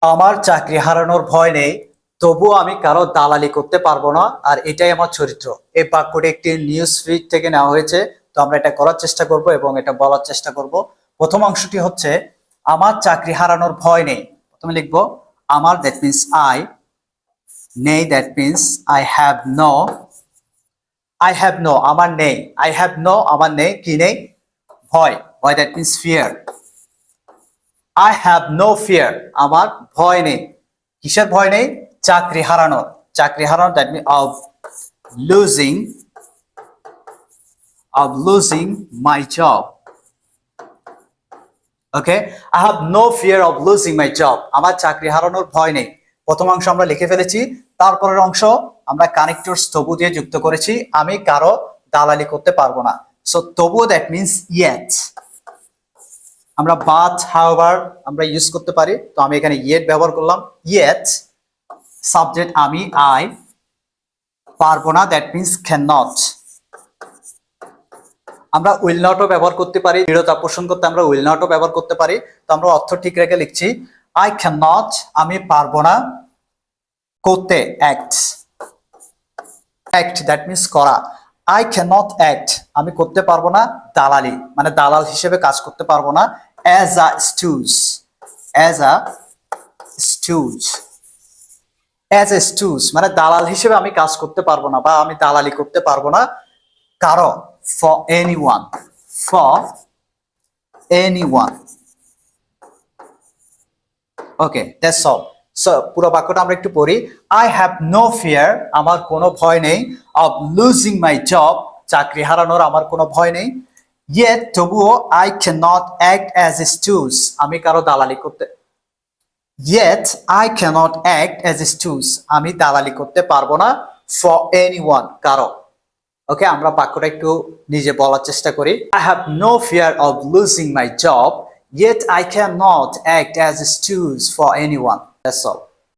আমার চাকরি হারানোর ভয় নেই, তবুও আমি কারো দালালি করতে পারবো না, আর এটাই আমার চরিত্র। এই বাক্যটি একটি নিউজ ফিড থেকে নেওয়া হয়েছে। তো আমরা এটা করার চেষ্টা করব এবং এটা বলার চেষ্টা করব। প্রথম অংশটি হচ্ছে, আমার চাকরি হারানোর ভয় নেই। প্রথমে লিখবো আমার, দ্যাট মিনস আই। নেই, that means I have no. I have no আমার নেই, আই হ্যাভ নো আমার নেই, কি নেই? ভয়। ভয়, that means fear. I have no fear আমার ভয় নেই। কিসের ভয় নেই? চাকরি হারানোর। চাকরি হারানোর, that mean losing losing my job. Okay, I have no fear of losing my job. আমার চাকরি হারানোর ভয় নেই। প্রথম অংশ আমরা লিখে ফেলেছি। তারপরের অংশ আমরা কানেক্টরস তবু দিয়ে যুক্ত করেছি। আমি কারো দালালি করতে পারবো না। সো তবুও, দ্যাট মিনস ইয়েট। আমরা বাট, হাউএভার আমরা ইউজ করতে পারি। তো আমি এখানে ইয়েট ব্যবহার করলাম। ইয়েট, সাবজেক্ট আমি, আই। পারবো না, দ্যাট মিনস ক্যান নট। আমরা উইল নটও ব্যবহার করতে পারি। দৃঢ়তা পোষণ করতে আমরা উইল নটও ব্যবহার করতে পারি। তো আমরা অর্থ ঠিক রেখে লিখছি, আই ক্যান নট আমি পারবো না করতে, অ্যাক্ট। অ্যাক্ট, দ্যাট মিনস করা। আই ক্যান নট অ্যাক্ট আমি করতে পারবো না দালালি, মানে দালাল হিসেবে কাজ করতে পারবো না। As a stooge, as a stooge. As a stooge মানে দালাল হিসেবে আমি কাজ করতে পারবো না, বা আমি দালালি করতে পারবো না কারো। For anyone, for anyone. Okay, that's all. So পুরো বাক্যটা আমরা একটু পড়ি। আই হ্যাভ নো ফিয়ার আমার কোনো ভয় নেই, অফ লুজিং মাই জব চাকরি হারানোর আমার কোনো ভয় নেই। ইয়েট তবুও, I cannot act as a stooge আমি কারো দালালি করতে। Yet I cannot act as a stooge আমি দালালি করতে পারবো না for anyone কারো। ওকে, আমরা বাক্যটা একটু নিজে বলার চেষ্টা করি। I have no fear of losing my job, yet I cannot act as a stooge for anyone. That's all.